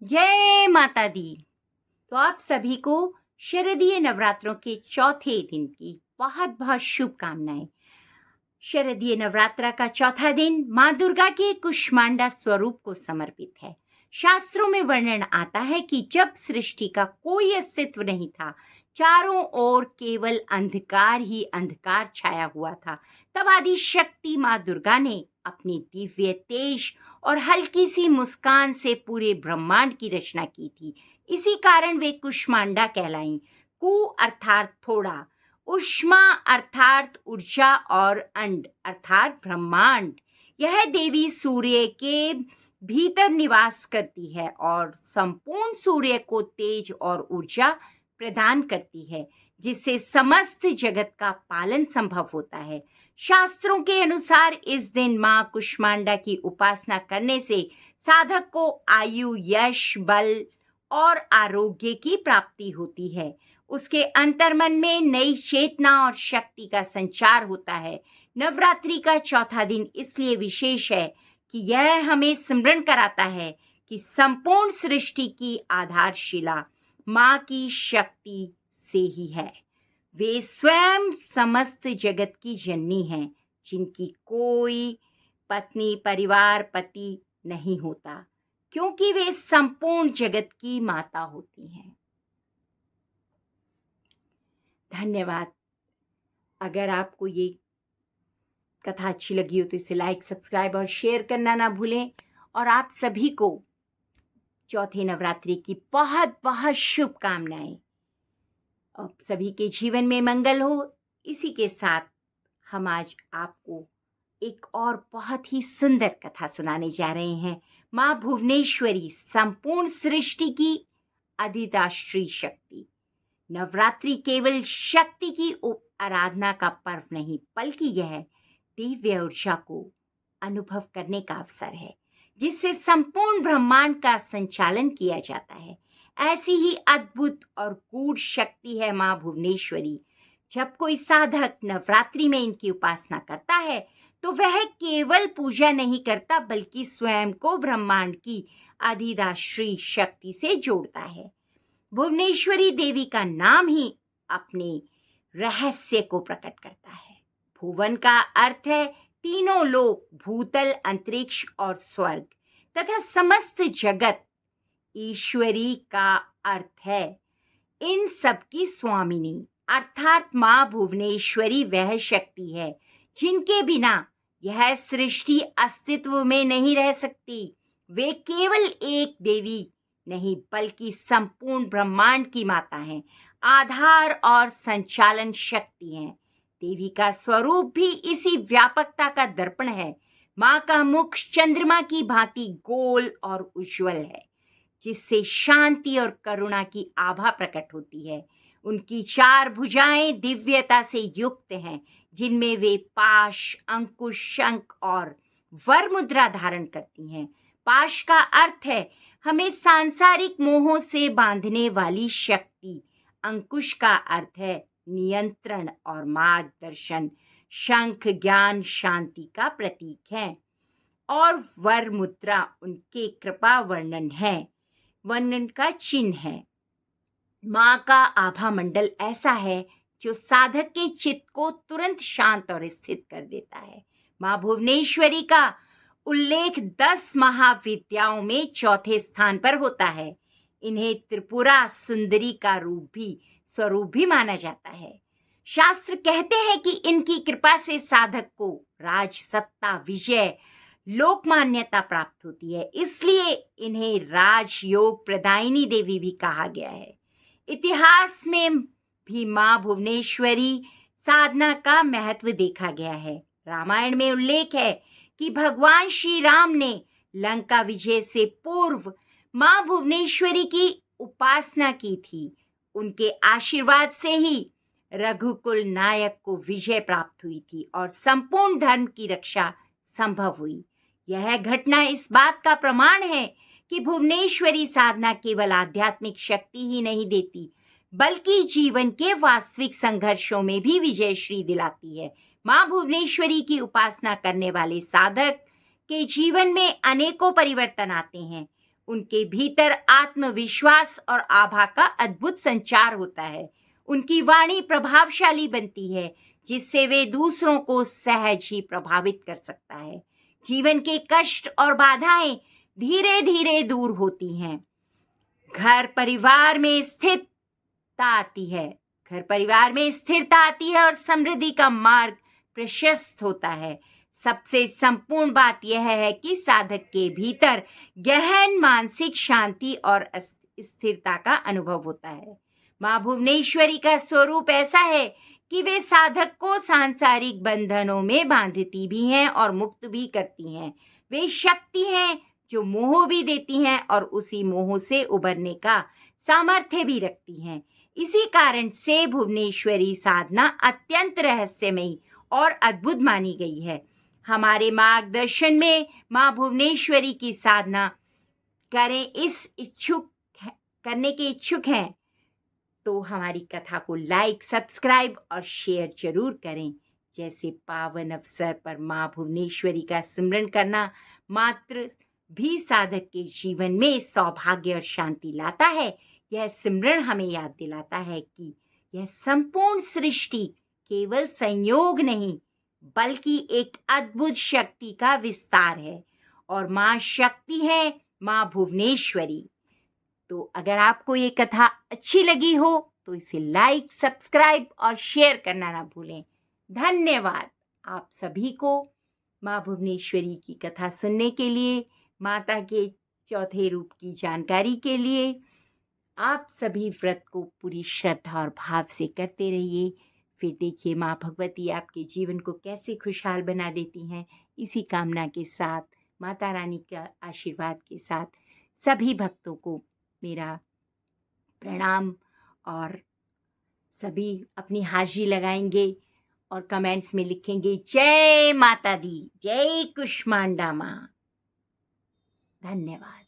जय माता दी। तो आप सभी को शारदीय नवरात्रों के चौथे दिन की बहुत बहुत शुभकामनाएं। शारदीय नवरात्रा का चौथा दिन माँ दुर्गा के कुष्मांडा स्वरूप को समर्पित है। शास्त्रों में वर्णन आता है कि जब सृष्टि का कोई अस्तित्व नहीं था, चारों ओर केवल अंधकार ही अंधकार छाया हुआ था, तब आदि शक्ति माँ दुर्गा ने अपनी दिव्य तेज और हल्की सी मुस्कान से पूरे ब्रह्मांड की रचना की थी। इसी कारण वे कुष्मांडा कहलाईं। कु अर्थात थोड़ा, उष्मा अर्थात ऊर्जा और अंड अर्थात ब्रह्मांड। यह देवी सूर्य के भीतर निवास करती है और संपूर्ण सूर्य को तेज और ऊर्जा प्रदान करती है, जिससे समस्त जगत का पालन संभव होता है। शास्त्रों के अनुसार इस दिन मां कुष्मांडा की उपासना करने से साधक को आयु, यश, बल और आरोग्य की प्राप्ति होती है। उसके अंतर्मन में नई चेतना और शक्ति का संचार होता है। नवरात्रि का चौथा दिन इसलिए विशेष है कि यह हमें स्मरण कराता है कि संपूर्ण सृष्टि की आधारशिला माँ की शक्ति से ही है। वे स्वयं समस्त जगत की जननी हैं, जिनकी कोई पत्नी, परिवार, पति नहीं होता, क्योंकि वे संपूर्ण जगत की माता होती हैं। धन्यवाद। अगर आपको ये कथा अच्छी लगी हो तो इसे लाइक, सब्सक्राइब और शेयर करना ना भूलें। और आप सभी को चौथे नवरात्रि की बहुत बहुत शुभकामनाएं। आप सभी के जीवन में मंगल हो। इसी के साथ हम आज आपको एक और बहुत ही सुंदर कथा सुनाने जा रहे हैं। माँ भुवनेश्वरी, संपूर्ण सृष्टि की अधिदात्री शक्ति। नवरात्रि केवल शक्ति की आराधना का पर्व नहीं, बल्कि यह दिव्य ऊर्जा को अनुभव करने का अवसर है, जिससे संपूर्ण ब्रह्मांड का संचालन किया जाता है। ऐसी ही अद्भुत और गूढ़ शक्ति है माँ भुवनेश्वरी। जब कोई साधक नवरात्रि में इनकी उपासना करता है तो वह केवल पूजा नहीं करता, बल्कि स्वयं को ब्रह्मांड की अधिदात्री शक्ति से जोड़ता है। भुवनेश्वरी देवी का नाम ही अपने रहस्य को प्रकट करता है। भुवन का अर्थ है तीनों लोक, भूतल, अंतरिक्ष और स्वर्ग तथा समस्त जगत। ईश्वरी का अर्थ है इन सब की स्वामिनी, अर्थात माँ भुवनेश्वरी वह शक्ति है जिनके बिना यह सृष्टि अस्तित्व में नहीं रह सकती। वे केवल एक देवी नहीं, बल्कि संपूर्ण ब्रह्मांड की माता हैं, आधार और संचालन शक्ति हैं। देवी का स्वरूप भी इसी व्यापकता का दर्पण है। माँ का मुख चंद्रमा की भांति गोल और उज्जवल है, जिससे शांति और करुणा की आभा प्रकट होती है। उनकी चार भुजाएं दिव्यता से युक्त हैं, जिनमें वे पाश, अंकुश, शंख और वर मुद्रा धारण करती हैं। पाश का अर्थ है हमें सांसारिक मोहों से बांधने वाली शक्ति। अंकुश का अर्थ है नियंत्रण और मार्गदर्शन। शंख ज्ञान, शांति का प्रतीक है और वर मुद्रा उनके कृपा वर्णन का चिन्ह है। माँ का आभा मंडल ऐसा है जो साधक के चित्त को तुरंत शांत और स्थित कर देता है। माँ भुवनेश्वरी का उल्लेख 10 महाविद्याओं में चौथे स्थान पर होता है। इन्हें त्रिपुरा सुंदरी का स्वरूप भी माना जाता है। शास्त्र कहते हैं कि इनकी कृपा से साधक को राज, सत्ता, विजय, लोकमान्यता प्राप्त होती है। इसलिए इन्हें राजयोग प्रदायिनी देवी भी कहा गया है। इतिहास में भी माँ भुवनेश्वरी साधना का महत्व देखा गया है। रामायण में उल्लेख है कि भगवान श्री राम ने लंका विजय से पूर्व माँ भुवनेश्वरी की उपासना की थी। उनके आशीर्वाद से ही रघुकुल नायक को विजय प्राप्त हुई थी और संपूर्ण धर्म की रक्षा संभव हुई। यह घटना इस बात का प्रमाण है कि भुवनेश्वरी साधना केवल आध्यात्मिक शक्ति ही नहीं देती, बल्कि जीवन के वास्तविक संघर्षों में भी विजयश्री दिलाती है। माँ भुवनेश्वरी की उपासना करने वाले साधक के जीवन में अनेकों परिवर्तन आते हैं। उनके भीतर आत्मविश्वास और आभा का अद्भुत संचार होता है। उनकी वाणी प्रभावशाली बनती है, जिससे वे दूसरों को सहज ही प्रभावित कर सकता है। जीवन के कष्ट और बाधाएं धीरे धीरे दूर होती हैं। घर परिवार में स्थिरता आती है। घर परिवार में स्थिरता आती है और समृद्धि का मार्ग प्रशस्त होता है। सबसे संपूर्ण बात यह है कि साधक के भीतर गहन मानसिक शांति और स्थिरता का अनुभव होता है। माँ भुवनेश्वरी का स्वरूप ऐसा है कि वे साधक को सांसारिक बंधनों में बांधती भी हैं और मुक्त भी करती हैं। वे शक्ति हैं जो मोह भी देती हैं और उसी मोह से उबरने का सामर्थ्य भी रखती हैं। इसी कारण से भुवनेश्वरी साधना अत्यंत रहस्यमयी और अद्भुत मानी गई है। हमारे मार्गदर्शन में माँ भुवनेश्वरी की साधना करने के इच्छुक हैं तो हमारी कथा को लाइक, सब्सक्राइब और शेयर जरूर करें। जैसे पावन अवसर पर माँ भुवनेश्वरी का स्मरण करना मात्र भी साधक के जीवन में सौभाग्य और शांति लाता है। यह स्मरण हमें याद दिलाता है कि यह संपूर्ण सृष्टि केवल संयोग नहीं बल्कि एक अद्भुत शक्ति का विस्तार है और माँ शक्ति है माँ भुवनेश्वरी। तो अगर आपको ये कथा अच्छी लगी हो तो इसे लाइक, सब्सक्राइब और शेयर करना ना भूलें। धन्यवाद आप सभी को माँ भुवनेश्वरी की कथा सुनने के लिए, माता के चौथे रूप की जानकारी के लिए। आप सभी व्रत को पूरी श्रद्धा और भाव से करते रहिए। फिर देखिए माँ भगवती आपके जीवन को कैसे खुशहाल बना देती हैं। इसी कामना के साथ, माता रानी का आशीर्वाद के साथ सभी भक्तों को मेरा प्रणाम और सभी अपनी हाजिरी लगाएंगे और कमेंट्स में लिखेंगे जय माता दी, जय कुष्मांडा माँ। धन्यवाद।